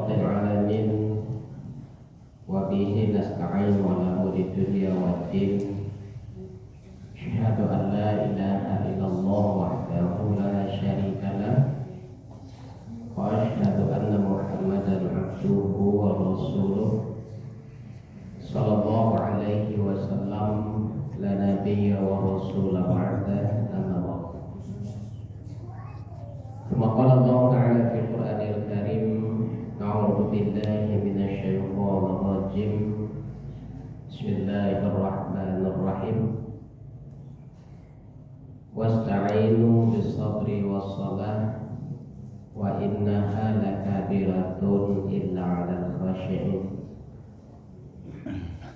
رب العالمين وبه نستعين على أمور الدنيا والدين أشهد أن لا إله إلا الله وحده لا شريك له وأشهد أن محمدا عبده ورسوله صلى الله عليه وسلم لا نبي ورسول بعده أما بعد ثم قال الله تعالى في القرآن الكريم أعوذ بالله من الشيطان الرجيم بسم الله الرحمن الرحيم واستعينوا بالصبر والصلاة وإنها لكبيرة إلا على الخاشعين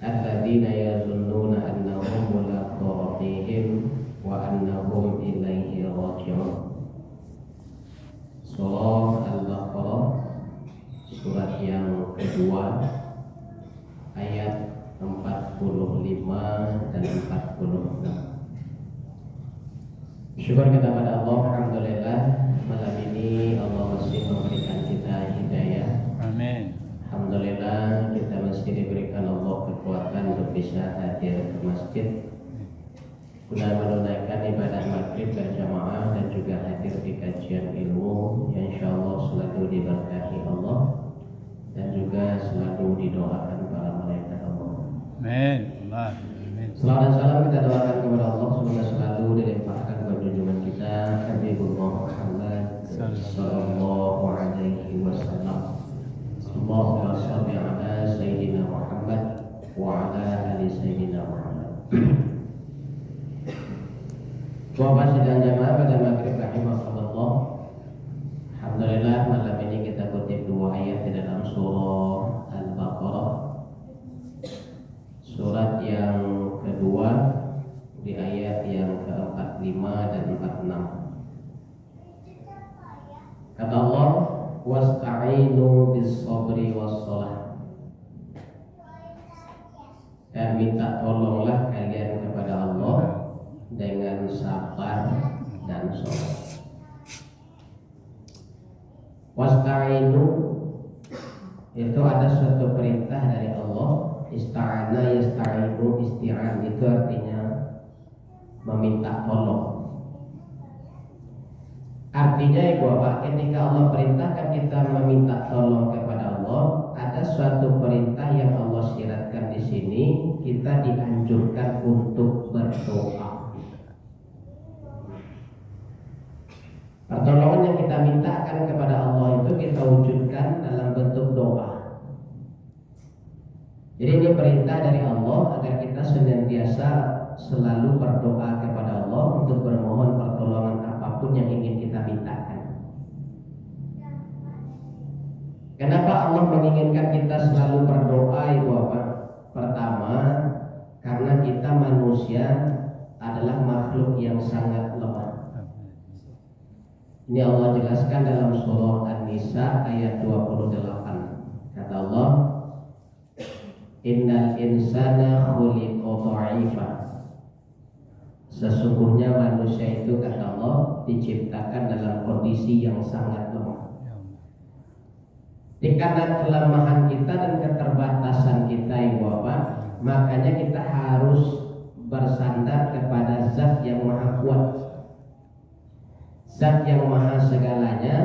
الذين يظنون أنهم ملاقو ربهم وأنهم إليه راجعون. Surah Al-Baqarah surat yang kedua ayat 45 dan 46. Syukur kita pada Allah, alhamdulillah malam ini Allah masih memberikan kita hidayah. Amin. Alhamdulillah kita masih diberikan Allah kekuatan untuk bisa hadir ke masjid guna menunaikan ibadah maghrib berjamaah dan juga hadir di kajian ilmu yang insyaallah selalu diberkahi Allah dan juga selalu didoakan para malaikat Allah. Amin. Amin. Salam dan salam kita doakan kepada Allah semoga selalu dilimpahkan kepada junjungan kita Habibullah Muhammad sallallahu alaihi wasallam. Allahumma shalli ala sayyidina Muhammad wa ala ali sayyidina Muhammad. Bapak sidang jamaah pada maghrib rahimahullah. Alhamdulillah malam ini kita kutip dua ayat di dalam surah Al-Baqarah, surat yang kedua di ayat yang ke-45 dan 46. Kata Allah, wasta'inu bis-sabri was-shalah, dan minta tolonglah kalian kepada Allah dengan sabar dan sholat. Wasta'inu itu ada suatu perintah dari Allah. Ista'ana yasta'inu, isti'an itu artinya meminta tolong. Artinya ibu bapak, ketika Allah perintahkan kita meminta tolong kepada Allah, ada suatu perintah yang Allah syaratkan di sini, kita dianjurkan untuk berdoa. Pertolongan yang kita mintakan kepada Allah itu kita wujudkan dalam bentuk doa. Jadi ini perintah dari Allah agar kita senantiasa selalu berdoa kepada Allah untuk bermohon pertolongan apapun yang ingin kita mintakan. Kenapa Allah menginginkan kita selalu berdoa ibu bapak? Pertama, karena kita manusia adalah makhluk yang sangat lemah. Ini Allah jelaskan dalam surah An-Nisa ayat 28. Kata Allah, innal insana khuliqa dha'ifa. Sesungguhnya manusia itu kata Allah diciptakan dalam kondisi yang sangat lemah. Karena kelemahan kita dan keterbatasan kita ibu bapak, makanya kita harus bersandar kepada Zat yang Maha Kuat, Zat yang Maha Segalanya.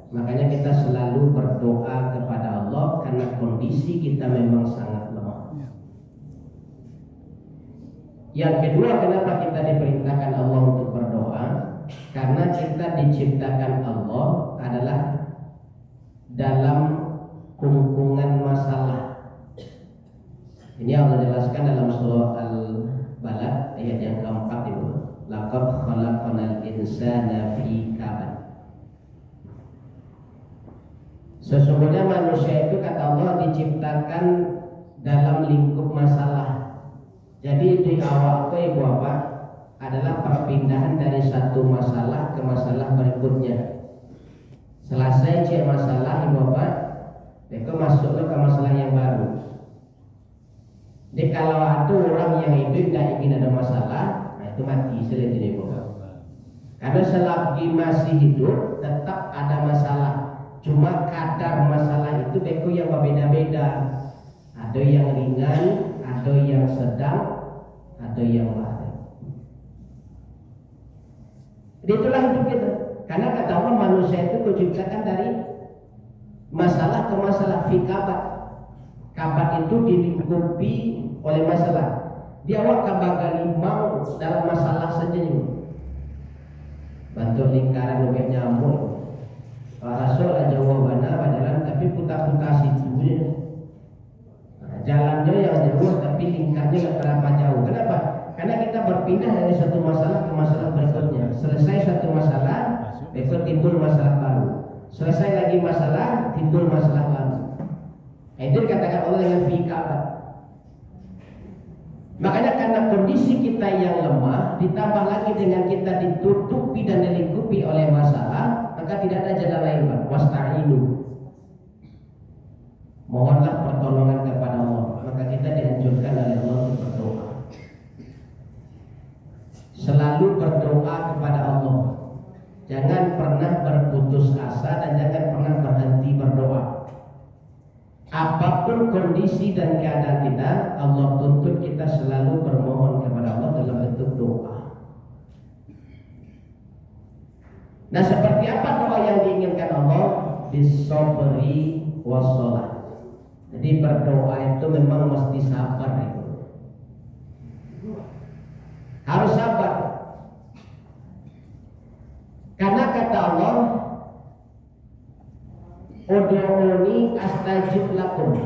Makanya kita selalu berdoa kepada Allah karena kondisi kita memang sangat lemah. Yang kedua, kenapa kita diperintahkan Allah untuk berdoa? Karena kita diciptakan Allah adalah dalam kungkungan masalah. Ini Allah jelaskan dalam surah Al-Balad ayat yang keempat itu. Laqad khalaqnal insana fi kabad. Sesungguhnya manusia itu kata Allah diciptakan dalam lingkup masalah. Jadi di awal itu ibu bapak adalah perpindahan dari satu masalah ke masalah berikutnya. Selesai cek masalah ibu bapak, itu masuklah ke masalah yang baru. Jadi kalau ada orang yang hidup tidak ingin ada masalah, nah itu mati selain ibu bapak. Karena selagi masih hidup tetap ada masalah. Cuma kadar masalah itu beko yang berbeda-beda. Ada yang ringan, ada yang sedang, ada yang berat. Itulah hidup kita. Karena kata Allah manusia itu diciptakan dari masalah ke masalah, fi kabat. Kabat itu dilingkupi oleh masalah. Dia awak kabagali mau dalam masalah saja ni. Bentuk lingkaran lebih nyamuk. Rasul aja wabana badalan tapi putar-putar situ je. Jalannya yang jauh tapi lingkarnya tak berapa jauh. Kenapa? Karena kita berpindah dari satu masalah ke masalah berikutnya. Selesai satu masalah, besok timbul masalah baru. Selesai lagi masalah, timbul masalah baru. Itu dikatakan Allah dengan fikah. Makanya karena kondisi kita yang lemah, ditambah lagi dengan kita ditutupi dan dilingkupi oleh masalah, maka tidak ada jalan lain, Pak. Wasta'inu. Mohonlah pertolongan kepada Allah. Maka kita dianjurkan oleh Allah untuk berdoa. Selalu berdoa kepada Allah. Jangan pernah berputus asa dan jangan pernah berhenti berdoa. Apapun kondisi dan keadaan kita, Allah tuntut kita selalu bermohon kepada Allah dalam bentuk doa. Nah, seperti apa doa yang diinginkan Allah? Bisobri wassalah. Jadi berdoa itu memang mesti sabar itu. Harus sabar. Karena kata Allah, Ud'uni astajib lakum.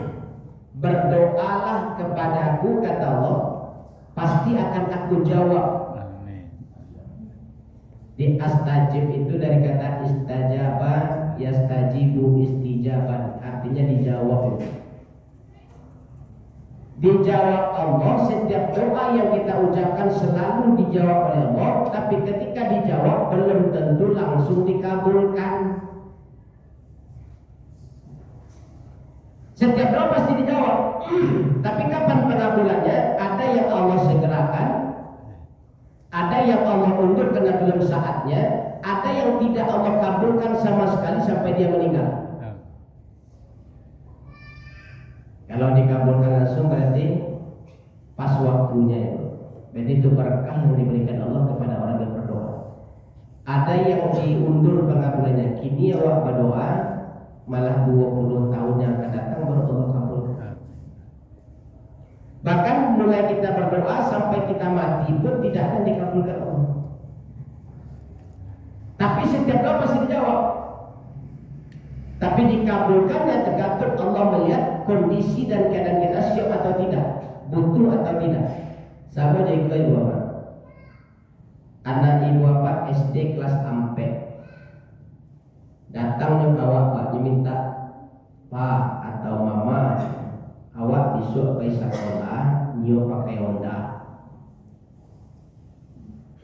Berdoalah kepadaku, kata Allah, pasti akan aku jawab. Amin. Di astajib itu dari kata istajaba, yastajibu, istijaban, artinya dijawab. Dijawab Allah. Setiap doa yang kita ucapkan selalu dijawab oleh Allah, tapi ketika dijawab belum tentu langsung dikabulkan. Setiap doa pasti dijawab. Tapi kapan pengabulannya? Ada yang Allah segerakan, ada yang Allah undur karena belum saatnya, ada yang tidak Allah kabulkan sama sekali sampai dia meninggal. Kalau dikabulkan langsung berarti pas waktunya itu. Berarti itu berkah yang diberikan Allah kepada orang yang berdoa. Ada yang diundur pengabulannya. Kini awak berdoa, malah 20 tahun yang akan datang baru Allah kabulkan. Bahkan mulai kita berdoa sampai kita mati pun tidak akan dikabulkan Allah. Tapi setiap doa pasti dijawab. Tapi dikabulkannya tergantung Allah melihat kondisi dan keadaan kita siap atau tidak, butuh atau tidak. Sama jadi ke ibu bapak. Anak ibu bapak SD kelas 4. Datang ke awak Pak, diminta Pak atau Mama, awak besok pergi sekolah, nyo pakai Honda.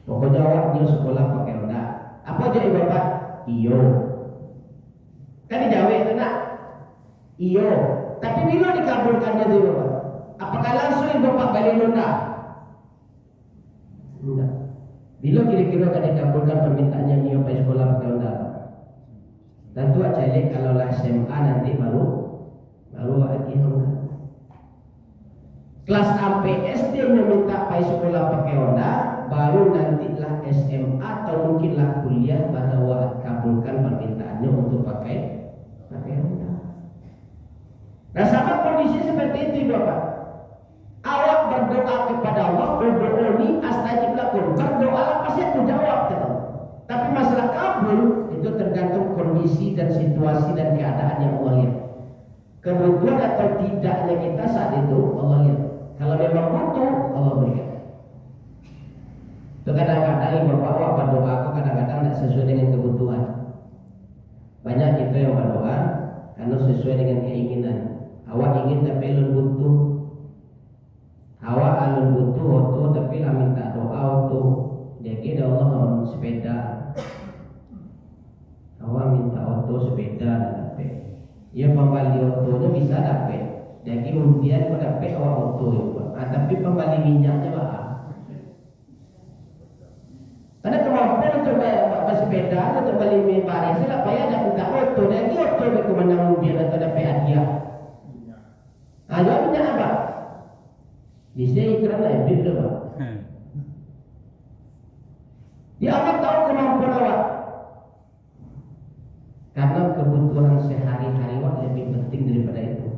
Pokoknya awak nyo sekolah pakai Honda. Apa jadi Bapak? Iyo. Kan dijawab itu nak? Iyo. Tapi bila dikabulkannya itu Bapak? Apakah langsung Bapak balik Honda? Enggak. Bila kira-kira akan dikabulkan permintaannya nyo pergi sekolah pakai Honda? Tentu aja kalau lah SMA nanti baru lagi Honda. Kelas sampai SD meminta pergi sekolah pakai Honda, baru nantilah SMA atau mungkinlah kuliah baru kabulkan permintaannya untuk pakai Honda. Nah, sama kondisi seperti itu Bapak. Awak berdoa kepada Allah, berdoa astajib lakum. Berdoalah pasti aku jawab kata. Tapi masalah kabul itu tergantung kondisi dan situasi dan keadaan yang Allah lihat. Kebutuhan atau tidaknya kita saat itu Allah lihat. Kalau memang butuh, Allah berikan. Itu kadang-kadang Bapak berdoa aku kadang-kadang tidak sesuai dengan kebutuhan. Banyak kita yang berdoa karena sesuai dengan keinginan. Awak ingin tapi belum butuh. Awak belum butuh auto tapi lah minta doa auto. Dia kira Allah sepeda. Awak minta auto sepeda dapat. Ya pembali autonya bisa dapat. Jadi kemudian kau dapat awak auto itu. Tapi pembali minyaknya mahal. Karena kemampuan untuk bayar sepeda atau beli baris lah payah ada minta foto dan foto ke mana mobil atau ada hadiah. Jawabnya apa? Bisa iklan lah itu Pak. Dia akan tahu kemampuan awak. Karena kebutuhan sehari-hari awak lebih penting daripada itu.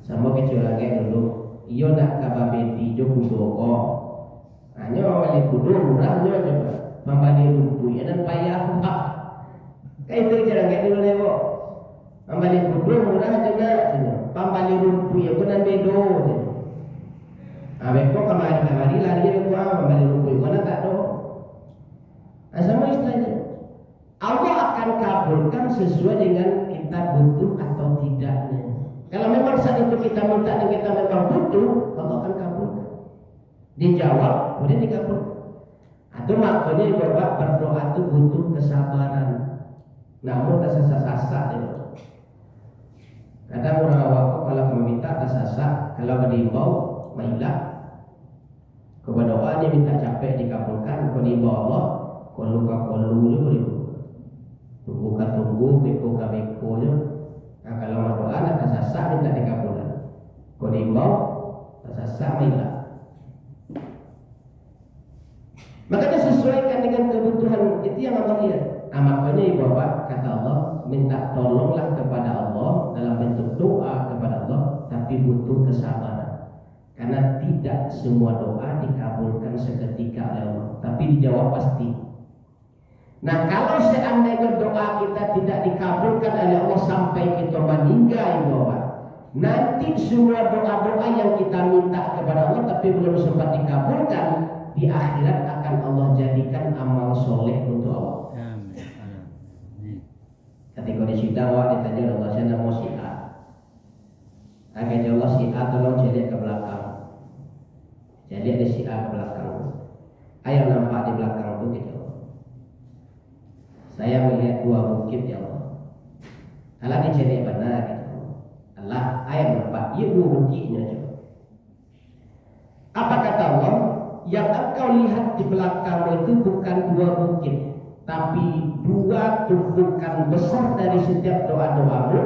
Sama kecuali dulu, iyo nak kababe tijo kudo hanya awalnya kudo murahnya coba. Membali lumpuh ya dan payah Pak. Kayak itu cara kayak dulu nebo. Membali kudo murah juga, membali lumpuh ya bukan bedo. Beko kamari lari ke gua membali lumpuh mana tak do. Sama istilahnya. Allah akan kabulkan sesuai dengan kita butuh atau tidaknya. Kalau memang saat itu kita minta dan kita memang butuh, Allah akan kabulkan. Dijawab, kemudian dikabulkan. Atau makanya Bapak berdoa itu butuh kesabaran. Namun tak sasa-sasa dia. Kadang orang awak kalau kamu minta tak sasa, kalau berimbau, mailah. Kau berdoa dia minta capek dikabulkan, kau diimbau Allah, kau luka-kolu juga. Tunggu, beko je. Nah, kalau mau doa nak tersasak minta dikabulkan. Kau diimbau tersasak minta. Makanya sesuaikan dengan kebutuhan itu yang Allah lihat. Makanya ibu bapak kata Allah minta tolonglah kepada Allah dalam bentuk doa kepada Allah, tapi butuh kesabaran. Karena tidak semua doa dikabulkan seketika oleh Allah, tapi dijawab pasti. Nah kalau seandainya doa kita tidak dikabulkan oleh Allah sampai kita meninggal Bapak, nanti semua doa-doa yang kita minta kepada Allah tapi belum sempat dikabulkan, di akhirat akan Allah jadikan amal soleh untuk Allah. Ketika di sidang awak ditanya Allah saya mau si A, akhirnya Allah si A tolong jadi ke belakang, jadi ada si A ke belakang, ayo nampak di belakang itu gitu. Saya melihat dua bukit ya Allah. Allah dicari benar gitu. Allah ayat nampak, ia dua bukitnya coba. Apa kata Allah? Yang engkau lihat di belakang itu bukan dua bukit, tapi dua tumpukan besar dari setiap doa-doamu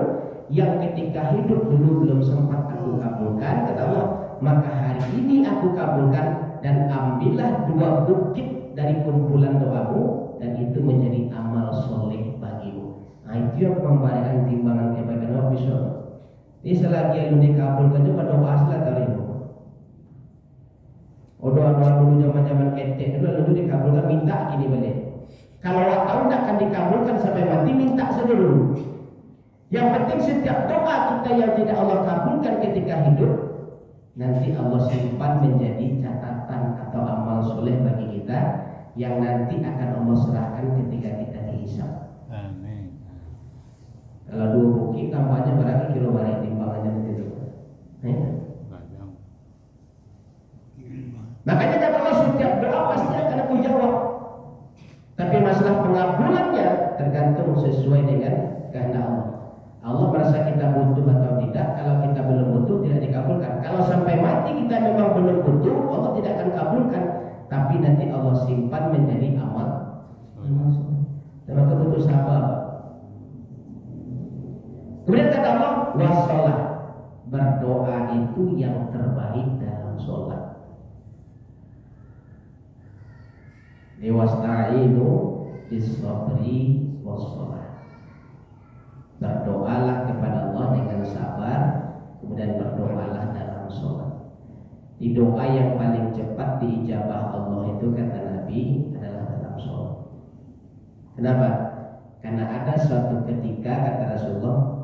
yang ketika hidup dulu belum sempat aku kabulkan. Kata Allah, maka hari ini aku kabulkan dan ambillah dua bukit dari kumpulan doamu dan itu menjadi amal soleh bagimu. Nah itu yang memberikan timbangan kebaikan Allah bisa. Ini selagi yang dikabulkan juga doa salah kali itu. Doa-doa dulu zaman-zaman ketek dulu lalu dikabulkan minta gini balik. Kalau Allah tahu tidak akan dikabulkan sampai mati minta saja dulu. Yang penting setiap doa kita yang tidak Allah kabulkan ketika hidup, nanti Allah simpan menjadi catatan atau amal soleh bagi kita yang nanti akan Allah serahkan ketika kita dihisab. Amin. Kalau dua bukit tampaknya berapa kilo balik timbangannya begitu. Makanya kata Allah setiap doa pasti akan aku jawab. Tapi masalah pengabulannya tergantung sesuai dengan kehendak Allah. Allah merasa kita butuh atau tidak. Kalau kita belum butuh tidak dikabulkan. Kalau sampai mati kita memang belum butuh, Allah tidak akan kabulkan. Tapi nanti Allah simpan menjadi amal. Maka butuh sabar. Kemudian kata Allah, wassalah, berdoa itu yang terbaik dalam sholat. Wasta'inu bis-sabri was-shalah. Berdoalah kepada Allah dengan sabar, kemudian berdoalah dalam sholat. Di doa yang paling cepat diijabah Allah itu kata Nabi adalah dalam sholat. Kenapa? Karena ada suatu ketika kata Rasulullah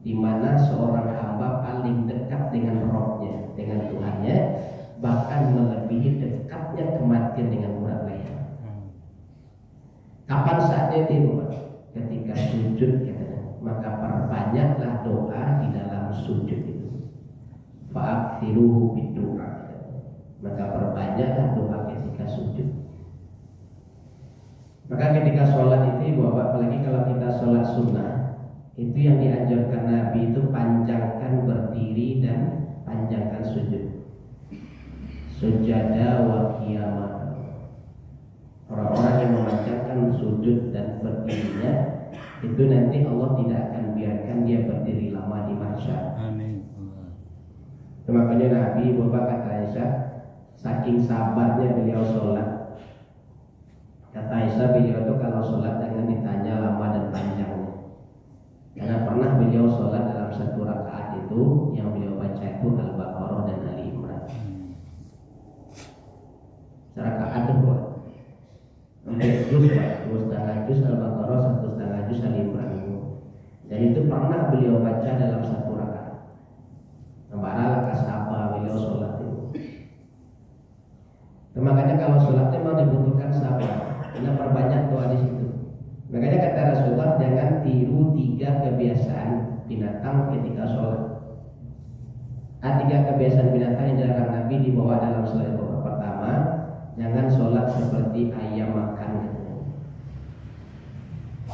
di mana seorang hamba paling dekat dengan Rabb-nya, dengan Tuhannya, bahkan melebihi dekatnya kematian dengan urat leher. Kapan saatnya itu? Ketika sujud katanya. Maka perbanyaklah doa di dalam sujud itu. Fa'akthiruhu bid-du'a. Maka perbanyaklah doa ketika sujud. Maka ketika sholat itu Bapak, apalagi kalau kita sholat sunnah, itu yang diajarkan Nabi itu panjangkan berdiri dan panjangkan sujud. Sujada wa qiyamah. Orang-orang yang memanjangkan sujud sujud dan berdirinya, itu nanti Allah tidak akan biarkan dia berdiri lama di mahsyar. Amin. Makanya Nabi Bapak kata Aisyah, saking sabarnya beliau sholat. Kata Aisyah, beliau itu kalau sholat jangan ditanya lama dan panjangnya. Karena pernah beliau sholat dalam satu rakaat itu yang beliau baca itu Al-Baqarah dan Ali Imran. Rakaat itu buat juz, dua setengah juz Al-Baqarah, satu setengah juz Ali Imran. Dan itu pernah beliau baca dalam satu rakaat. Kemana kasaba beliau sholat itu. Makanya kalau sholat memang dibutuhkan sabar. Karena perbanyak doa di situ. Makanya kata Rasulullah, jangan tiru 3 kebiasaan binatang ketika sholat. Tiga kebiasaan binatang yang dilarang Nabi dibawa dalam sholat itu. Pertama, jangan sholat seperti ayam makan.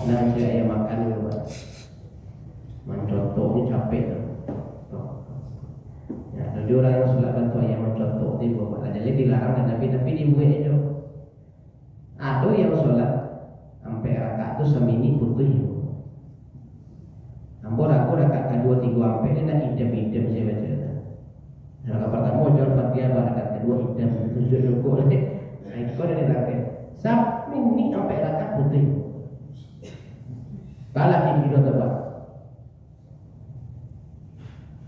Nah, ayam makan itu, mencontohnya capek tuh. Ya, jadi orang yang sholat bantu ayam mencontoh di bawah. Jadi dilarang dan Nabi dibuat itu. Ada yang sholat sampai rakaat itu semini putih. Ampun aku rakaat kedua 3 sampai dia nak idam saya baca. Rakaat pertama jual Fatihah, rakaat kedua idam 7 rukuk. Nah itu ada rakaat. Semini sampai rakaat putih. Kalah ini kita tebak.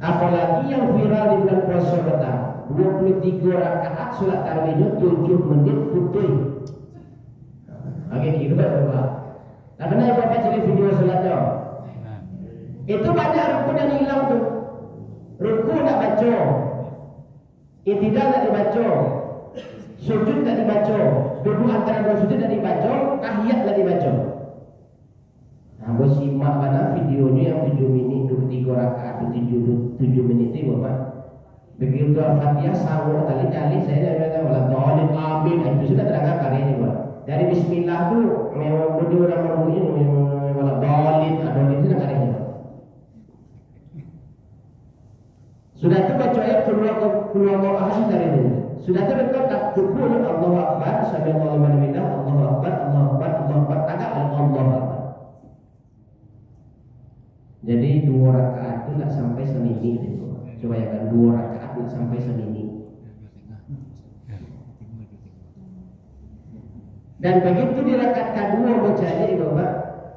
Apalagi yang viral di bulan puasa petang, 23 rakaat sholat tarawihnya 7 menit putih. Oke, kita coba. Nah, benar Bapak cari video sholatnya. Itu banyak rukun yang hilang tuh. Rukun tak baca, i'tidal tak dibaca, sujud tak dibaca, duduk antara dua sujud tak dibaca, tahiyat tak dibaca. Nah, bos simak mana videonya yang 7 menit, 23 rakaat, 7 menit itu Bapak. Begitu Al-Fatihah sanggup kali-kali saya dah wala dhalin amin, itu sudah terangkan karyanya Bapak. Dari bismillah tu memang berdua orang berbunyi wala dhalin, ada itu sudah karyanya. Sudah tu baca ayat keluar ahad dari itu. Sudah tu dekat tak rukun Allahu Akbar, sami'allahu liman hamidah, Allahu Akbar, Allahu Akbar, Allahu Akbar, agak Allahu Akbar. Jadi 2 rakaat itu tak sampai semini itu. Coba ya kan 2 rakaat tak sampai semini. Dan begitu di rakaat kedua bacanya Bapak,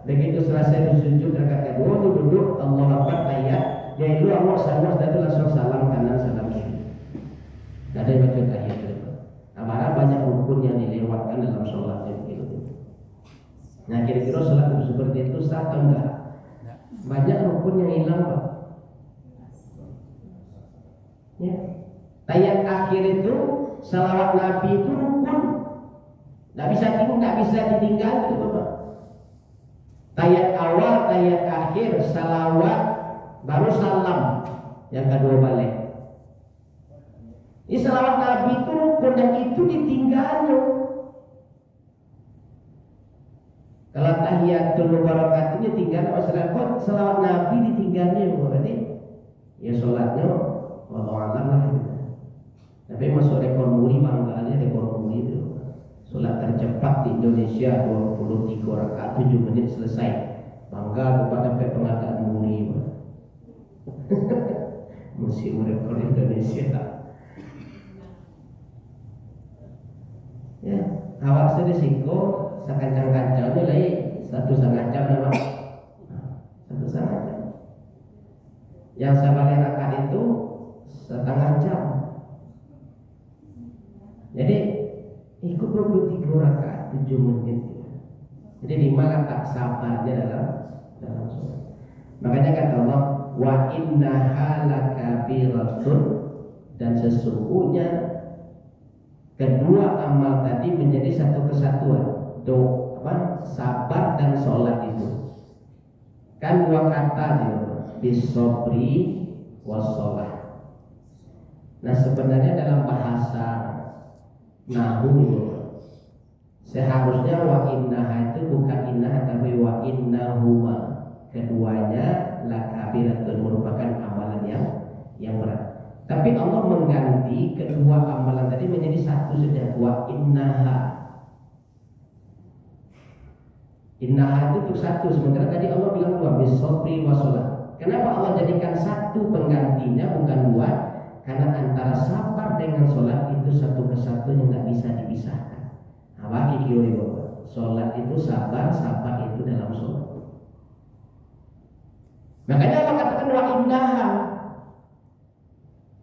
begitu selesai sujud rakaat kedua itu duduk Allahu Akbar tahiyat, dia itu Allah salam dan langsung salam kanan salam kiri. Tidak ada baca tahiyat itu. Nah, banyak rukun yang dilewatkan dalam sholat itu. Nah, kira-kira sholat seperti itu sah atau enggak? Banyak rukun yang hilang Pak. Ya. Tahiyat akhir itu salawat Nabi itu rukun. Tidak bisa ditinggal itu Bapak. Tahiyat awal, tahiyat akhir, salawat, baru salam, yang kedua balik. Ini salawat Nabi itu rukun dan itu ditinggalnya. Kalau tahiyatul mubarakatuhnya tinggal, masalah salawat Nabi ditinggalnya berarti ya sholatnya wallahu a'lam lah. Tapi masuk rekor muri bangga aja rekor muri itu. Sholat tercepat di Indonesia 23 rakaat 7 menit selesai. Bangga kepada pengadaan muri. Museum rekor Indonesia. Ya, awak sudah singko sekancang-kancangnya lagi 1,5 jam memang. 1,5 jam. Yang sabari rakaat itu 1,5 jam. Jadi ikut 23 rakaat 7 menit. Jadi 5 rakaat sabarnya dalam sholat. Makanya kata Allah, wa innaha lakabiratun, dan sesungguhnya kedua amal tadi menjadi satu kesatuan. Sabar dan sholat itu kan 2 kata dia, bisobri wassalah. Nah sebenarnya dalam bahasa Nahu seharusnya wa innaha itu bukan innaha tapi wa innahuma, keduanya lakabiratun, merupakan amalan yang berat. Tapi Allah mengganti kedua amalan tadi menjadi satu saja, wa innaha. Innaha itu untuk satu, sementara tadi Allah bilang dua, bisopri wasolat. Kenapa Allah jadikan satu penggantinya bukan dua? Karena antara sabar dengan sholat itu satu kesatuan yang nggak bisa dipisahkan. Apa kiki bapak? Sholat itu sabar, sabar itu dalam sholat. Makanya Allah katakan wa innaha.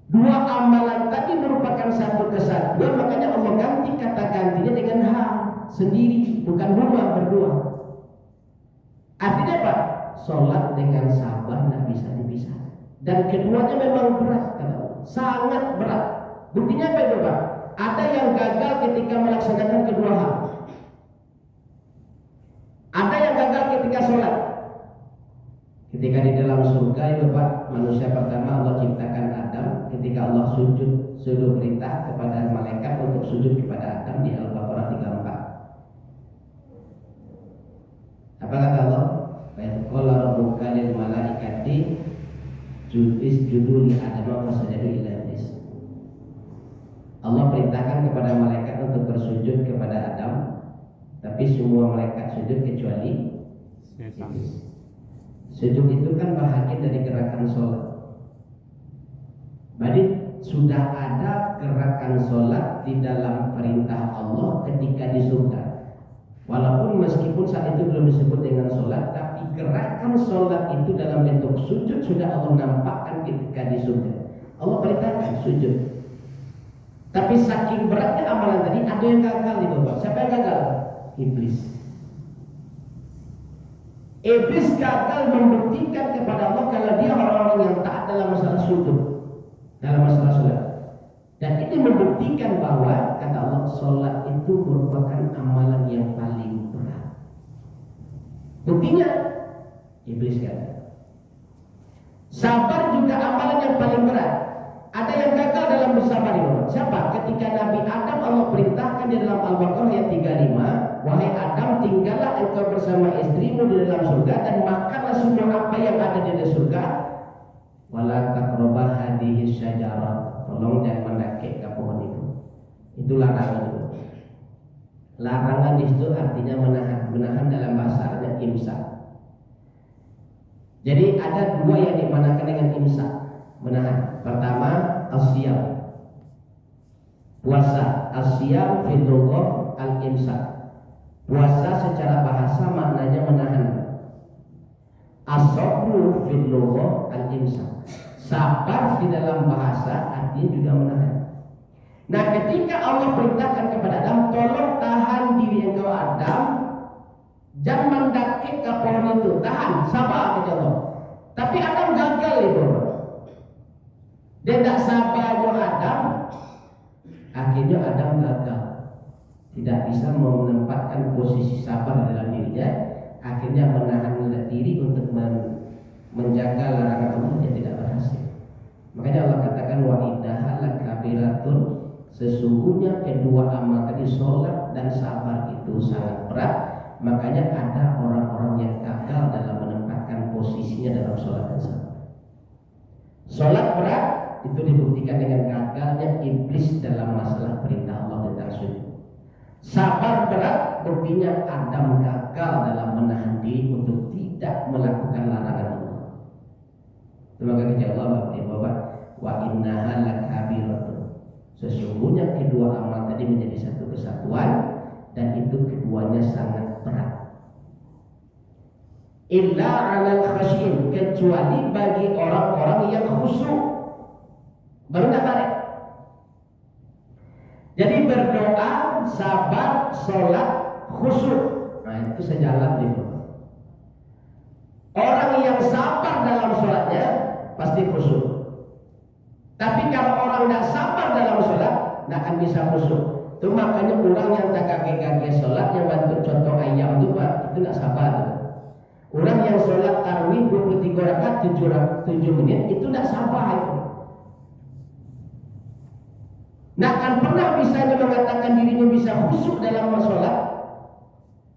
Dua amalan tadi merupakan satu kesatuan, makanya Allah ganti kata gantinya dengan ha sendiri, bukan huma berdua. Artinya apa? Sholat dengan sabar tidak bisa dipisahkan. Dan keduanya memang berat, sangat berat. Buktinya apa itu Pak? Ada yang gagal ketika melaksanakan kedua hal. Ada yang gagal ketika sholat. Ketika di dalam surga itu Pak, manusia pertama Allah ciptakan Adam. Ketika Allah suruh perintah kepada malaikat untuk sujud kepada Adam di Al-Baqarah 34. Apa kata Allah? Qala rabbuka lil malaikati isjudu li Adam fasajadu illa iblis. Allah perintahkan kepada malaikat untuk bersujud kepada Adam, tapi semua malaikat sujud kecuali iblis. Sujud itu kan bahagian dari gerakan sholat. Jadi sudah ada gerakan sholat di dalam perintah Allah ketika di surga. Walaupun meskipun saat itu belum disebut dengan sholat, tapi gerakan sholat itu dalam bentuk sujud sudah Allah nampakkan ketika di surga. Allah perintahkan sujud. Tapi saking beratnya amalan tadi, ada yang gagal di bawah. Siapa yang gagal? Iblis. Iblis gagal membuktikan kepada Allah kalau dia orang-orang yang taat dalam masalah sujud, dalam masalah sholat. Dan ini membuktikan bahwa kata Allah, sholat itu merupakan amalan yang paling berat. Buktinya iblis gagal. Sabar juga amalan yang paling berat. Ada yang gagal dalam bersabar ini. Siapa? Ketika Nabi Adam Allah perintahkan di dalam Al-Baqarah ayat 35, wahai Adam, tinggallah engkau bersama istrimu di dalam surga dan makanlah semua apa yang ada di dalam surga. Wala taqrabah hadhihi syajarah. Tolong jangan mendaki ke pohon itu. Itu larangan itu. Larangan itu artinya menahan dalam bahasa Arabnya imsak. Jadi ada dua yang dimanakan dengan imsak, menahan. Pertama asyam, puasa. Asyam fil lughah al-imsak. Puasa secara bahasa maknanya menahan. As-sabru fil lughah al-imsak. Sabar di dalam bahasa artinya juga menahan. Nah, ketika Allah perintahkan kepada Adam, tolong tahan diri engkau Adam, jangan mendaki ke pohon itu, tahan, sabar kata Allah. Tapi Adam gagal itu. Dia tidak sabarnya Adam, akhirnya Adam gagal. Tidak bisa menempatkan posisi sabar dalam dirinya, akhirnya menahan diri untuk menjaga larangan Allah, dia tidak berhasil. Makanya Allah katakan wa innaha lakabiratun, sesungguhnya kedua amal tadi sholat dan sabar itu sangat berat. Makanya ada orang-orang yang gagal dalam menempatkan posisinya dalam sholat dan sabar. Sholat berat itu dibuktikan dengan gagalnya iblis dalam masalah perintah Allah tentang sujud. Sabar berat buktinya Adam gagal dalam menahan diri untuk tidak melakukan larangan Allah. Semoga kita Allah Bapak wa innaha lakabiratun. Sesungguhnya kedua amal tadi menjadi satu kesatuan dan itu keduanya sangat berat. Illa 'alal khasyin, kecuali bagi orang-orang yang khusyuk. Baru tak tarik. Jadi berdoa, sabar, sholat, khusyuk. Nah itu sejalan itu. Orang yang sabar dalam sholatnya pasti khusyuk. Tapi kalau orang tidak sabar dalam sholat, tidak akan bisa khusyuk. Itu makanya orang yang tak kaki-kaki sholat, yang bantu contoh ayam itu Pak, itu tidak sabar. Orang yang sholat tarawih 23 rakaat 7 menit itu tidak sabar itu. Nah kan pernah misalnya mengatakan dirinya bisa khusyuk dalam sholat.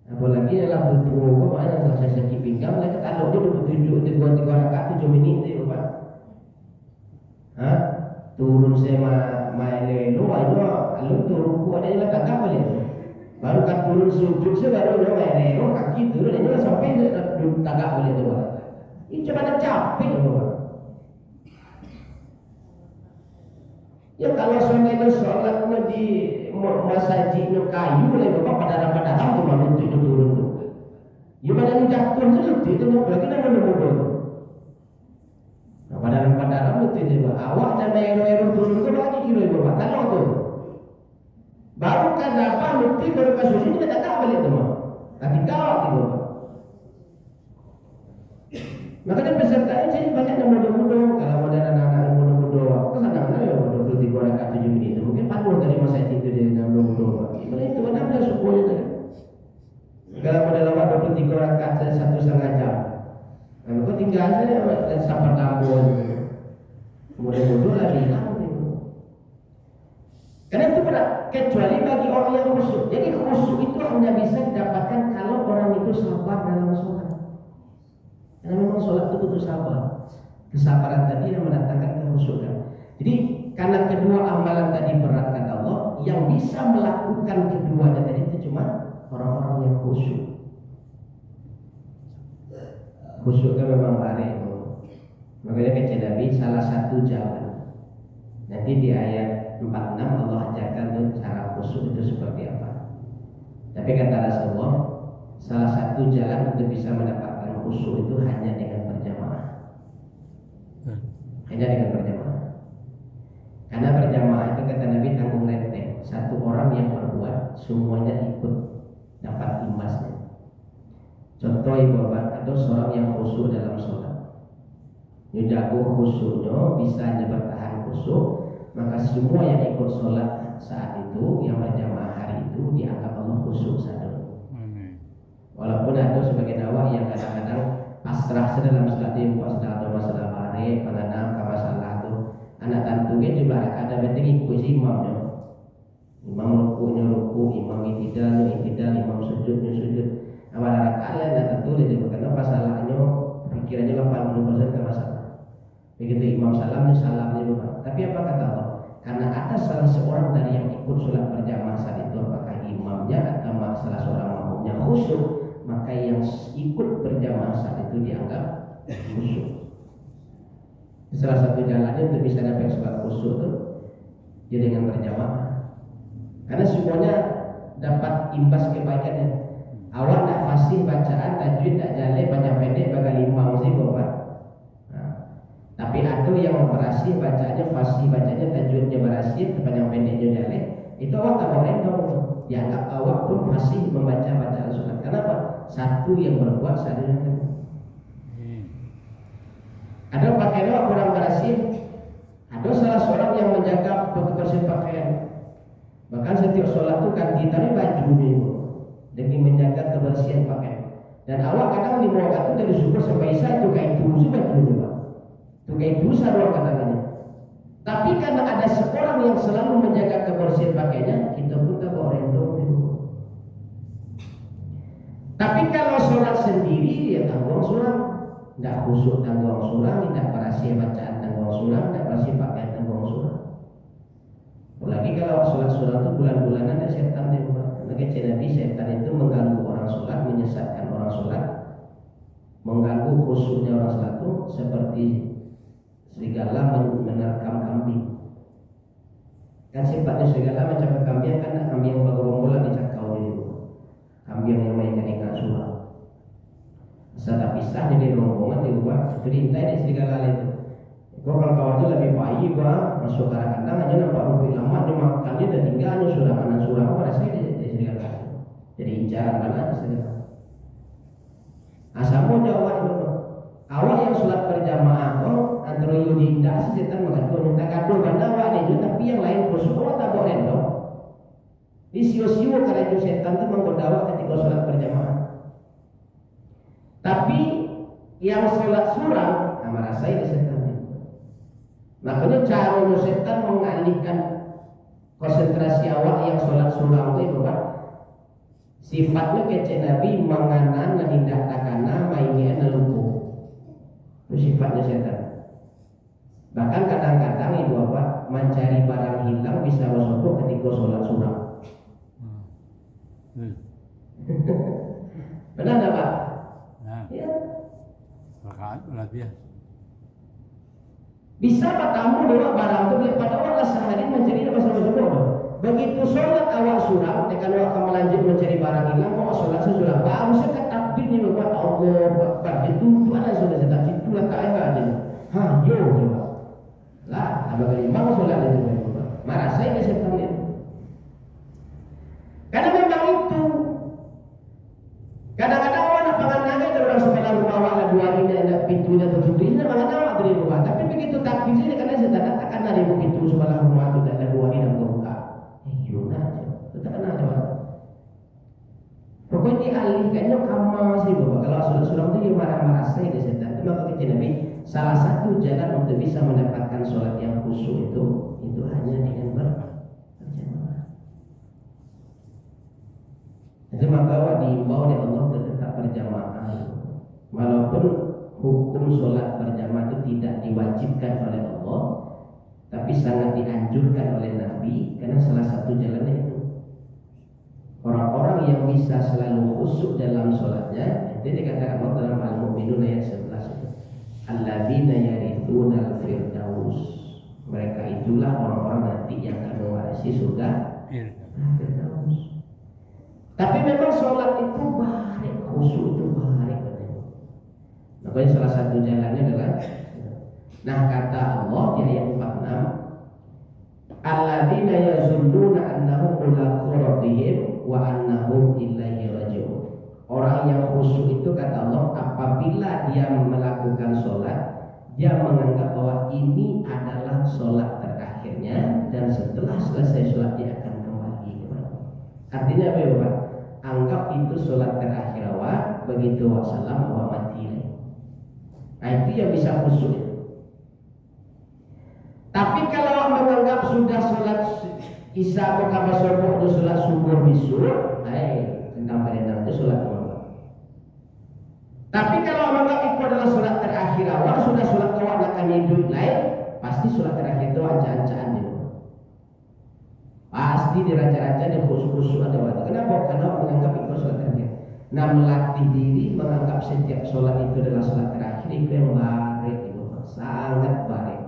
Apalagi dalam bentuk makanya saya sakit pinggang, mereka taruh dia 23 rakaat 7 menit itu Pak. Hah? Turun saya main lelo, itu turun ku ada yang kata apa ya? Baru kan turun sujud baru nyoba kaki turun ini sampai tagak boleh tu. Ini cuma ada capek tu. Ya kalau seandainya sholatnya di masjidnya kayu boleh bapak pada tu malu tu turun tu. Ya pada jatuh tu letih tu lagi nak menunggu. Nah pada letih tu awak dan ero turun tu lagi kira bapak kalau tu. Baru kan apa letih baru kasus ini tak tahu balik tu mah. Tapi kau tu bapak. Makanya peserta ini jadi banyak yang muda-muda. Kalau ada anak-anak yang muda-muda, aku kadang-kadang ya 23 rakaat 7 menit. Mungkin panuh dari masa itu dia yang muda-muda. Itu mana dia sukunya tadi. Kalau pada lama 23 rakaat 1,5 jam. Lalu kau tinggal saja sampai kampung. Muda-muda lagi hilang. Karena itu berat. Kecuali bagi orang yang khusyuk. Jadi khusyuk itu hanya bisa didapatkan kalau orang itu sabar dalam sholat. Karena memang sholat itu butuh sabar. Kesabaran tadi yang mendatangkan kekhusyukan. Jadi karena kedua amalan tadi berat kata Allah, yang bisa melakukan keduanya tadi itu cuma orang-orang yang khusyuk. Khusyuk kan memang baik. Makanya kata Nabi salah satu jalan. Nanti di ayat 46 Allah ajarkan tuh cara khusyuk itu seperti apa. Tapi kata Rasulullah, salah satu jalan untuk bisa mendapatkan khusyuk itu hanya dengan berjamaah. Hanya dengan berjamaah. Karena berjamaah itu kata Nabi tanggung renteng. Satu orang yang berbuat semuanya ikut dapat imbasnya. Contoh ibu bapak atau seorang yang khusyuk dalam sholat. Dia jago khusyuknya bisa hanya bertahan khusyuk, maka semua yang ikut sholat saat itu yang berjamaah hari itu dianggap Allah khusyuk satu. Walaupun ada sebagian awak yang kadang-kadang pasrah dalam sholat itu, pasrah atau masalah bare, pengadang ke masalah itu, anak tantunya juga ada penting ikut si imamnya. Imam ruku, imam itidal, imam sujud. Awal rakaat anak tentu dia karena masalahnya pikirannya 80% ke masalah. Begitu imam salamnya lupa. Tapi apa kata Allah? Karena ada salah seorang dari yang ikut sholat berjamaah saat itu, apakah imamnya atau salah seorang makmumnya khusyuk, maka yang ikut berjamaah saat itu dianggap khusyuk. Salah satu jalannya untuk bisa dapat sholat khusyuk itu dia dengan berjamaah. Karena semuanya dapat imbas kebaikannya. Awak tak fasih bacaan, tajwid tak jale, panjang pendek bagai lima mesti bapak. Tapi ada yang berhasil bacanya fasih, bacanya tajwidnya berhasil, panjang pendeknya jale. Itu awak tak boleh dong. Dianggap awak pun fasih membaca bacaan sunat. Kenapa? Satu yang berbuat satu yang lain. Ada pakaian awak kurang berhasil. Ada salah seorang yang menjaga kebersihan pakaian. Bahkan setiap sholat itu ganti tadi baju dulu demi menjaga kebersihan pakaian. Dan awak kadang di waktu dari subuh sampai isya itu kayak itu sampai dulu pak. Itu kayak itu sarwa katanya. Tapi karena ada seorang yang selalu menjaga kebersihan pakaiannya, kita pun tak bawa rendong dulu. Tapi kalau sholat sendiri ya tanggung surang, tidak khusyuk tanggung surang, tidak berhasil bacaan tanggung surang, tidak berhasil pakaian tanggung surang. Apalagi kalau sholat surang itu bulan-bulanan ada setan di rumah. Karena kata Nabi setan itu mengganggu orang sholat, menyesatkan orang sholat, mengganggu khusyuknya orang sholat itu seperti serigala menerkam kambing. Kan sifatnya serigala macam kambing kan kambing yang bergerombolan dicakau di rumah. Kambing yang mainkan ingat surah. Setelah pisah jadi rombongan di rumah, perintah di serigala itu. Gua kalau kawannya lebih baik gua masuk ke arah kandang aja nampak rumput lama dia makannya dan tinggalnya sudah mana surah apa rasanya di serigala. Jadi incaran mana serigala. Asamu jawab itu. Awak yang sholat berjamaah kok antara yudinda si setan mengadu minta kado bandawa itu tapi yang lain khusyuk awak tak boleh dong. Di sio-sio karena itu setan itu menggoda ketika sholat berjamaah. Tapi yang sholat surang nama rasanya setan. Makanya cara setan mengalihkan konsentrasi awak yang sholat surang itu Pak. Sifatnya kece Nabi menganan menindak takana mainnya lumpuh. Itu sifatnya setan. Bahkan kadang-kadang ibu bapak mencari barang hilang bisa masuk ketika sholat surang. Arabiah. Bisa tamu dewa barang itu beli pada Allah sehari mencari apa sama. Begitu sholat awal surah, tekan waktu melanjut mencari barang hilang, kok sholat sesudah baru saya takbir nih buat Allah, buat itu ada sholat saya takbir itu lah tak ada aja. Hah, yo coba. Lah, apa kali mau sholat itu marah saya di setan itu. Karena memang itu. Kadang-kadang orang panganannya itu orang sebelah rumah wala dua ini ada pintunya tertutup ini panganannya dari rumah. Tapi begitu takbir ini karena saya katakan dari pintu sebelah rumah itu ada dua ini yang terbuka. Tetap ada. Pokoknya dialihkannya kamar sih bapak. Kalau sudah itu dia marah-marah saya di setan. Itu maka kata Nabi, salah satu jalan untuk bisa mendapatkan sholat yang khusyuk itu hanya dengan berjamaah. Jadi maka diimbau oleh Allah untuk tetap berjamaah. Walaupun hukum sholat berjamaah itu tidak diwajibkan oleh Allah, tapi sangat dianjurkan oleh Nabi karena salah satu jalannya itu. Orang-orang yang bisa selalu khusyuk dalam sholatnya, itu dikatakan Allah dalam Al-Mu'minun ayat 11 itu. Alladzina yarithuna al-firdaus. Mereka itulah orang-orang nanti yang akan mewarisi surga Firdaus. Tapi memang sholat itu baik, khusyuk itu baik. Makanya salah satu jalannya adalah kata Allah di ayat 46, alladzina yazunnuna annahum mulaqu rabbihim wa annahum ilaihi raji'un. Orang yang khusyuk itu kata Allah apabila dia melakukan sholat, dia menganggap bahwa ini adalah sholat terakhirnya dan setelah selesai sholat dia akan kembali kepada Allah. Artinya apa ya Bapak? Anggap itu sholat terakhir awak, begitu wassalam awak mati. Nah itu yang bisa khusyuk. Tapi kalau menganggap sudah sholat isya atau kabar subuh atau sholat subuh bisul, tentang perintah itu sholat awal. Tapi kalau menganggap itu adalah sholat terakhir awal, sudah sholat awal akan hidup lain, pasti sholat terakhir itu ancaan-ancaan itu. Pasti diraja-raja dan khusyuk ada waktu. Kenapa? Karena menganggap itu sholat terakhir. Nah melatih diri menganggap setiap sholat itu adalah sholat terakhir itu yang baik itu, sangat baik.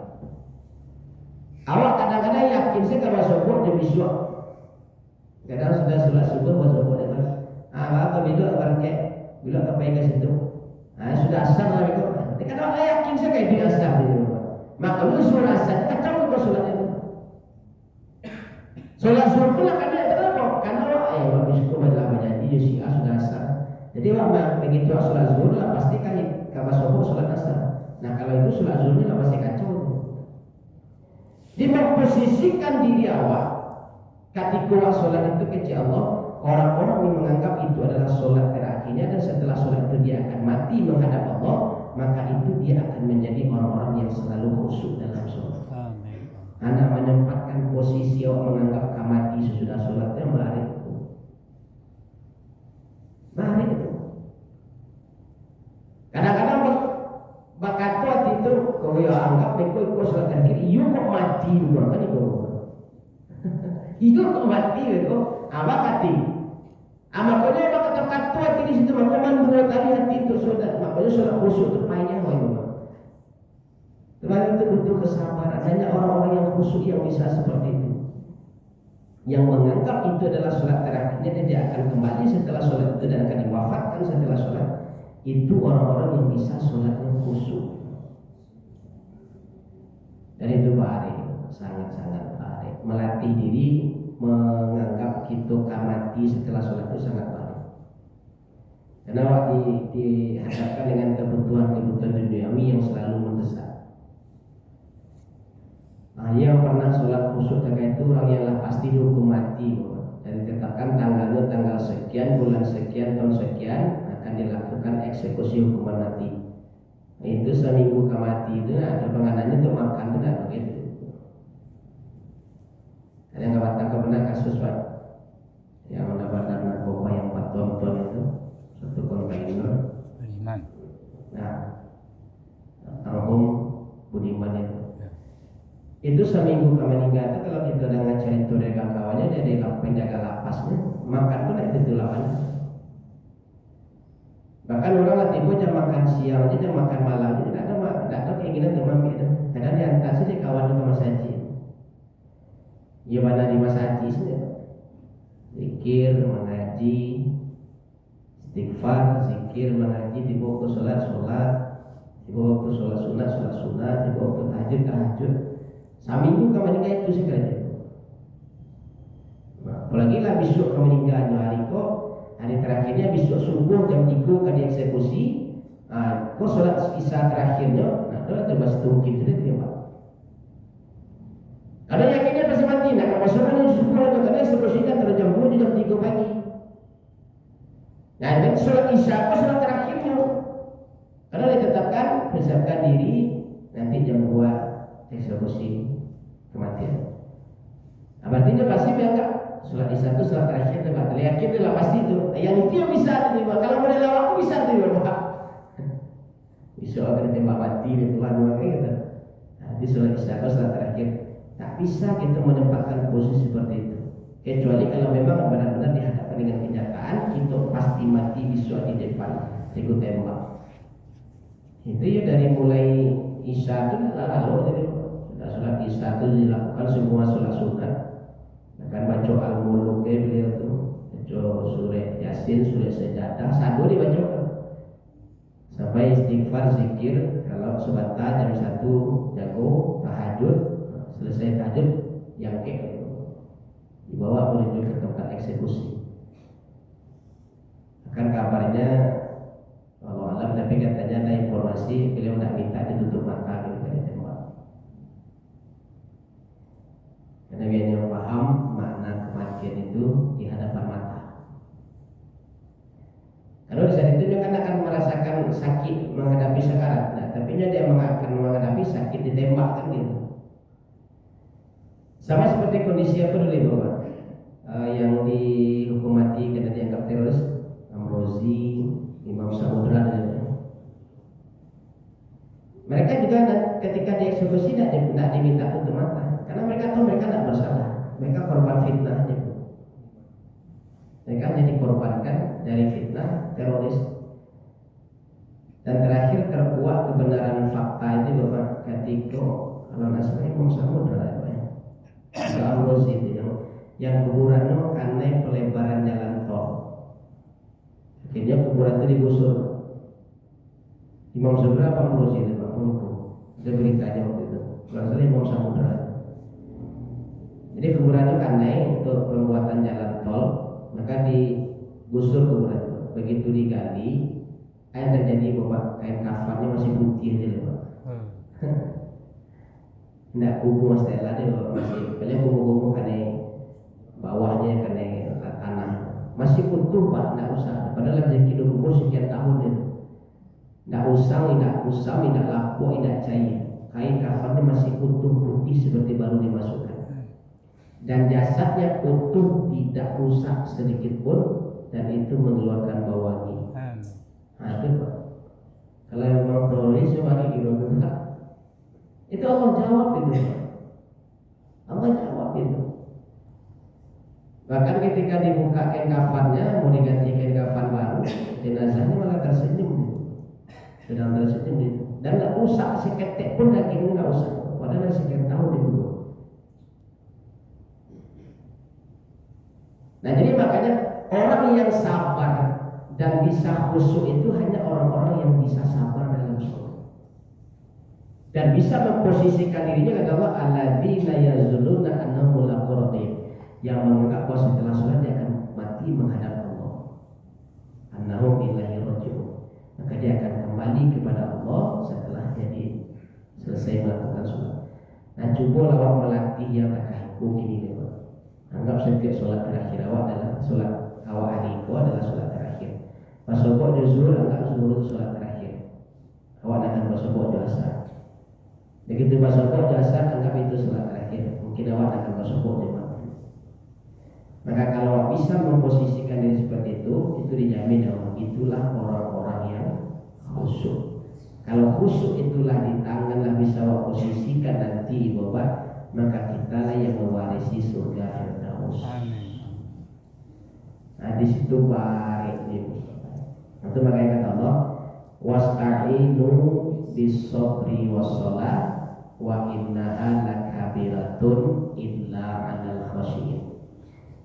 Awak kadang-kadang yakin saya kalau subuh dia besok. Kadang sudah sholat subuh buat subuh dia kan. Apa bila berkek, bila apa yang situ. Sudah asar lah itu. Kadang orang yakin saya kayak dia asar dia. Maka lu suruh asar, kacau kau sholat itu. Sholat subuh lah karena kenapa? Karena habis itu adalah menjadi Yusia sudah asar. Jadi begitu sholat zuhur lah pasti kan kalau subuh sholat asar. Nah kalau itu sholat zuhur lah pasti kacau. Dia memposisikan diri awak ketika sholat itu kepada Allah. Orang-orang yang menganggap itu adalah sholat terakhirnya dan setelah sholat itu dia akan mati menghadap Allah, maka itu dia akan menjadi orang-orang yang selalu khusyuk dalam sholat. Anak menempatkan posisi orang menganggap mati sesudah sholatnya baik itu. Baik itu. Kadang-kadang bakat waktu itu kau yang anggap ikut sholat terakhir, iyo kok mati juga kan itu. Iyo kok mati itu, apa kati? Makanya apa kata katua di situ makanya buat hati itu saudara, makanya sholat khusyuk itu payah wah. Terus itu butuh kesabaran. Hanya orang-orang yang khusyuk yang bisa seperti itu. Yang menganggap itu adalah sholat terakhirnya dan dia akan kembali setelah sholat itu dan akan diwafatkan setelah sholat. Itu orang-orang yang bisa sholatnya khusyuk. Dan itu baik, sangat-sangat baik. Melatih diri menganggap kita mati setelah sholat itu sangat baik. Karena waktu dihadapkan dengan kebutuhan-kebutuhan duniawi yang selalu mendesak. Yang pernah sholat khusyuk terkait itu orang yang pasti dihukum mati. Dan ditetapkan tanggalnya tanggal sekian, bulan sekian, tahun sekian akan dilakukan eksekusi hukuman mati. Itu seminggu ke mati itu ada penganannya untuk makan benar begitu. Ada yang nggak tangkap pernah kasus Pak yang mendapatkan narkoba yang 4 ton itu satu kontainer. Beriman. Nah, almarhum Budiman itu seminggu ke meninggal itu kalau kita udah ngajarin itu dari kawannya jadi penjaga lapasnya makan pun itu lawannya. Bahkan Bahkan orang Latibor jam makan siang, jam makan malam, tidak ada keinginan demam itu. Kadang diantar saja kawan ke masjid. Gimana di masjid sini? Zikir, mengaji, istighfar, zikir, mengaji, dibawa ke sholat, dibawa ke sholat sunat, dibawa ke tahajud. Saminggu kamu nikah itu sekali. Nah, apalagi lah besok kamu nikah hari kok, hari terakhirnya besok subuh jam 3 kan dieksekusi. Kok sholat isya terakhirnya, nah itu terbahas mungkin sudah terima. Ada yakinnya pasti mati, nah kalau masalah ini subuh ada karena eksekusinya terus jam 2 jam 3 pagi. Nah dan sholat isya kok sholat terakhirnya, karena ditetapkan persiapkan diri nanti jam 2 eksekusi kematian. Nah, berarti dia pasti menganggap sholat isya itu sholat terakhir tempat yakin dia pasti itu. Yang itu yang bisa terima. Kalau model aku bisa terima Pak. Bisa akan tembak mati di Tuhan gitu. Nah, di sholat isya itu sholat terakhir. Tak bisa kita menempatkan posisi seperti itu. Kecuali kalau memang benar-benar dihadapkan dengan kenyataan kita pasti mati besok di depan ikut tembak. Itu ya dari mulai isya itu lalu jadi sholat isya itu dilakukan semua sholat sunat. Akan baca al-muluk beliau tu, baca surah Yasin, surah Sajadah, satu dibaca sampai istighfar, zikir. Kalau sebentar jam 1 jago tahajud, selesai tahajud yang dibawa menuju ke tempat eksekusi. Akan kabarnya Allah alam, tapi katanya ada informasi beliau nak minta ditutup mata gitu dari tembak. Karena dia paham makna kematian itu di hadapan mata. Kalau di saat itu dia kan akan merasakan sakit menghadapi sekarat, nah, tapi dia akan menghadapi sakit ditembak kan gitu. Sama seperti kondisi apa dulu Bapak? Yang dihukum mati karena dianggap teroris, Amrozi, Imam Samudra dan lain-lain. Mereka juga ketika dieksekusi tidak diminta tutup mata, karena mereka tahu mereka tidak bersalah. Mereka korban fitnah aja. Mereka hanya dikorbankan dari fitnah teroris. Dan terakhir terkuat kebenaran fakta itu Bapak ketika kalau nasibnya Imam Samudra Amrozi itu yang kuburannya karena pelebaran jalan tol. Akhirnya kuburan itu digusur. Imam Samudra apa Amrozi itu Pak? Ada beritanya waktu itu. Kalau salah Imam Samudra. Jadi kuburan itu karena untuk pembuatan jalan tol, maka digusur kuburan itu. Begitu digali, yang terjadi Bapak kain kafannya masih putih aja Pak. Tidak kubu mas Stella dia masih, paling kubu karena bawahnya karena tanah masih utuh Pak, tidak usah. Padahal rezeki umur sekian tahun itu, tidak usang, tidak usam, tidak lapuk, tidak cair. Kain kafannya masih utuh putih seperti baru dimasukkan. Dan jasadnya utuh, tidak rusak sedikit pun, dan itu mengeluarkan bau wangi. Nah itu Pak. Kalau memang teroris wangi gimana? Itu Allah jawab itu. Allah jawab itu. Bahkan ketika dibuka kain kafannya, mau diganti kain kafan baru, jenazahnya malah tersenyum. Sedang tersenyum itu. Dan tidak usah seketek pun dagingnya tidak usah. Padahal sekian tahun dibunuh. Nah jadi makanya orang yang sabar dan bisa khusyuk itu hanya orang-orang yang bisa sabar dalam sholat dan bisa memposisikan dirinya kata Allah alladzina yazununa annahum mulaqu rabbihim, yang menganggap bahwa setelah sholat dia akan mati menghadap Allah, annahum ilaihi raji'un, maka dia akan kembali kepada Allah setelah jadi selesai melakukan sholat. Nah coba awak melatih yang tak kaku gini nih. Anggap setiap sholat terakhir awak adalah sholat awak hari itu adalah sholat terakhir. Pas sobok zuhur anggap zuhur itu sholat terakhir. Awak akan pas sobok asar. Begitu pas sobok asar anggap itu sholat terakhir. Mungkin awak akan pas sobok maghrib. Maka kalau awak bisa memposisikan diri seperti itu dijamin awak itulah orang-orang yang khusyuk. Kalau khusyuk itulah di tanganlah bisa awak posisikan nanti Bapak, maka kita lah yang mewarisi surga Firdaus. Amin. Nah di situ baik nih. Itu makanya kata Allah, wasta'inu bis-sabri was-shalah wa innaha lakabiratun illa 'alal khashiyin.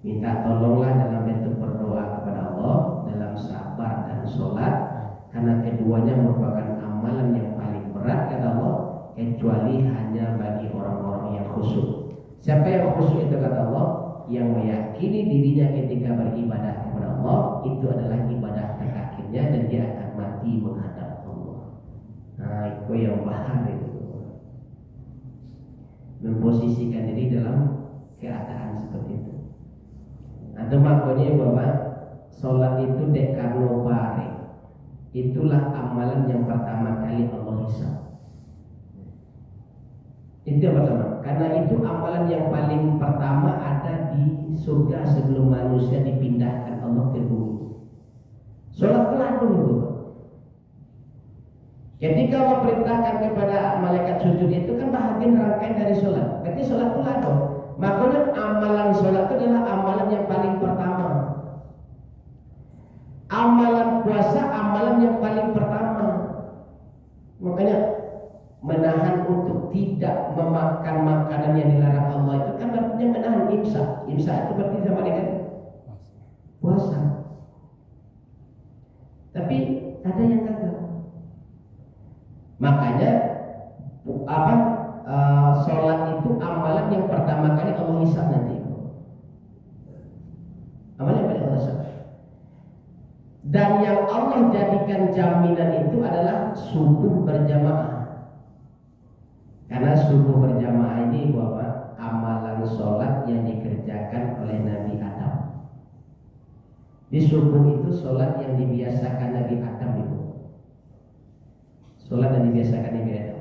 Minta tolonglah dalam bentuk berdoa kepada Allah dalam sabar dan sholat, karena keduanya merupakan amalan yang paling berat kata Allah, kecuali hanya bagi orang-orang yang khusyuk. Siapa yang khusyuk itu kata Allah? Yang meyakini dirinya ketika beribadah kepada Allah itu adalah ibadah terakhirnya dan dia akan mati menghadap Allah. Nah, itu yang bahar itu, memposisikan diri dalam keadaan seperti itu. Atau makanya bahwa sholat itu dekarno bare, itulah amalan yang pertama kali Allah hisab. Itu yang pertama, karena itu amalan yang paling pertama ada di surga sebelum manusia dipindahkan Allah ke bumi. Sholat peladung itu. Ketika Allah perintahkan kepada malaikat sujud itu kan bahagian rangkaian dari sholat. Berarti sholat peladung. Makanya amalan sholat itu adalah amalan yang paling pertama. Amalan puasa amalan yang paling pertama. Makanya menahan untuk tidak memakan makanan yang dilarang Allah itu kan artinya menahan imsak. Imsak itu berarti sama dengan puasa. Tapi ada yang gagal. Makanya sholat itu amalan yang pertama kali Allah hisab nanti. Amalan yang paling Allah hisab. Dan yang Allah jadikan jaminan itu adalah subuh berjamaah. Karena subuh berjamaah ini bahwa amalan sholat yang dikerjakan oleh Nabi Adam. Di subuh itu sholat yang dibiasakan Nabi Adam itu. Sholat yang dibiasakan Nabi Adam.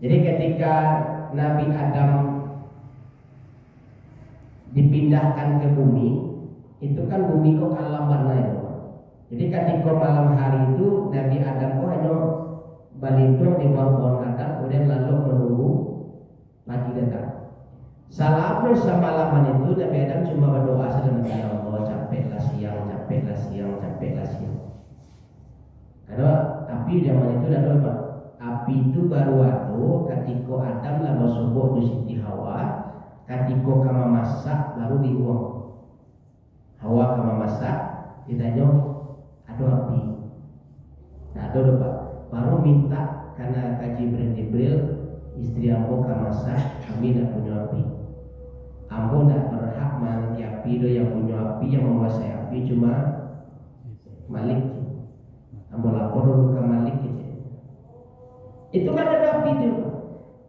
Jadi ketika Nabi Adam dipindahkan ke bumi, itu kan bumi kok kalah warna itu. Jadi ketika malam hari itu Nabi Adam kok hanya balindung di bawah pohon kadang, kemudian lalu menunggu pagi datang. Selama semalaman itu Nabi Adam cuma berdoa sedang, ya Allah, capeklah siang, capeklah siang, capeklah siang. Karena api zaman itu ada apa? Api itu baru waktu ketika Adam lah bersubuh di Siti Hawa, ketika kama masak baru diuang. Hawa kama masak, ditanya ada api. Nah, ada apa? Baru minta karena Jibril, istri ambo kama masak, kami tidak punya api. Ambo tidak berhak memiliki api, do yang punya api, yang menguasai api cuma Malik. Ambo lapor dulu ke Malik gitu. Itu kan ada api itu.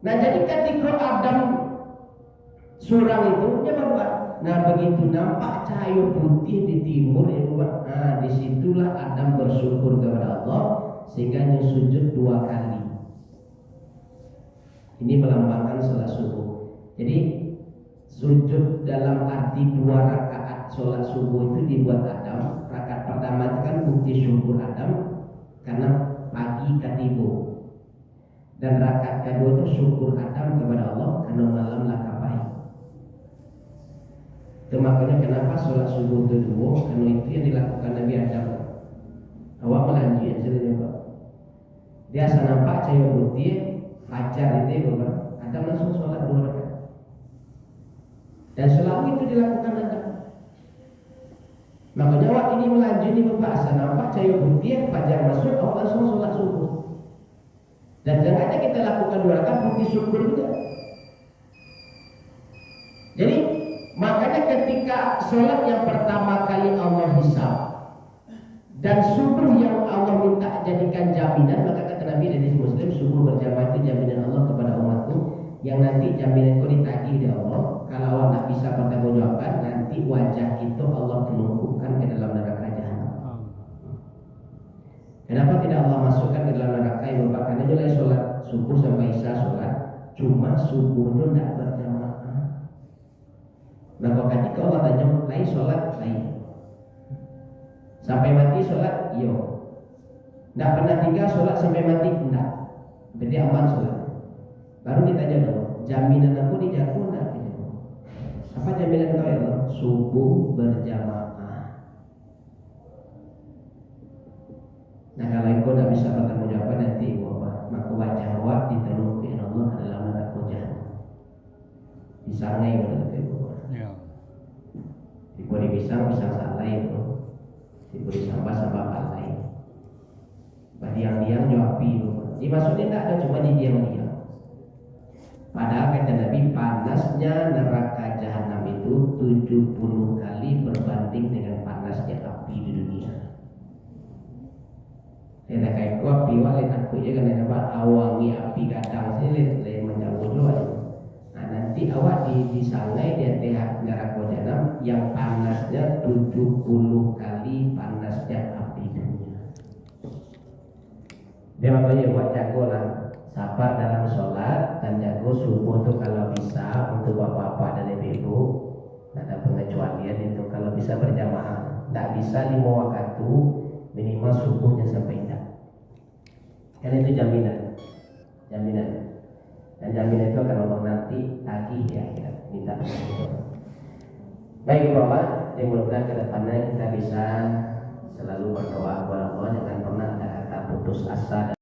Nah jadi ketika Adam surang itu dia berbuat. Nah begitu nampak cahaya putih di timur ya buat. Nah disitulah Adam bersyukur kepada Allah sehingga dia sujud 2 kali. Ini melambangkan sholat subuh. Jadi sujud dalam arti 2 rakaat sholat subuh itu dibuat Adam. Rakaat pertama itu kan bukti syukur Adam karena pagi ketibu. Dan rakaat kedua itu syukur Adam kepada Allah karena malam lah kapai. Itu makanya kenapa sholat subuh itu 2, karena itu yang dilakukan Nabi Adam. Awak melanjut yang sering Pak. Dia asal nampak cahaya putih fajar itu Bapak. Adam langsung sholat 2 rakaat. Dan selalu itu dilakukan Adam. Makanya awak ini melanjut di Bapak asal nampak cahaya putih fajar masuk, awak langsung sholat subuh. Dan jangan aja kita lakukan 2 rakaat bukti syukur juga. Jadi makanya ketika sholat yang pertama kali Allah hisab dan subuh yang Allah minta jadikan jaminan, maka kata Nabi dari Muslim, subuh berjamaah itu jaminan Allah kepada umatku yang nanti jaminan itu ditagih oleh Allah. Kalau Allah tak bisa bertanggungjawab, nanti wajah itu Allah telungkupkan ke dalam neraka jahanam. Kenapa tidak Allah masukkan ke dalam neraka yang Bapak? Karena mulai sholat subuh sampai isya sholat, cuma subuh itu tidak berjamaah. Maka ketika Allah tanya, lain sholat lain. Sampai mati sholat, iya. Tidak pernah tinggal sholat sampai mati, tidak. Berarti aman sholat. Baru ditanya dulu, jaminan aku dijatuh tidak? Apa jaminan kau ya Allah? Subuh berjamaah. bisa bertanggung jawab nanti bahwa maka wajah awak diteluki Allah adalah neraka jahanam. Disangai oleh itu. Ya. Diberi pisang salah itu. Diberi sampah lain. Diam-diam jawab itu. Dimaksudnya tidak ada cuma di diam-diam. Padahal kata Nabi panasnya neraka jahanam itu 70 kali berbanding dengan panasnya api di dunia. Tidak kayak gua piwal aku ya kan dapat awangi api kadang sini le menjauh dulu. Nah nanti awak disangai dia teh neraka jahanam yang panasnya 70 kali panasnya api dunia. Dia makanya buat jago lah, sabar dalam sholat dan jago subuh tuh kalau bisa untuk bapak-bapak dan ibu-ibu. Tidak ada pengecualian itu kalau bisa berjamaah. Tidak bisa 5 waktu minimal subuhnya sampai tidak. Karena itu jaminan. Dan jaminan itu akan Allah nanti tagih di akhirat. Minta. Baik Bapak, mudah-mudahan ke depannya kita bisa selalu berdoa kepada Allah, jangan pernah ada kata putus asa.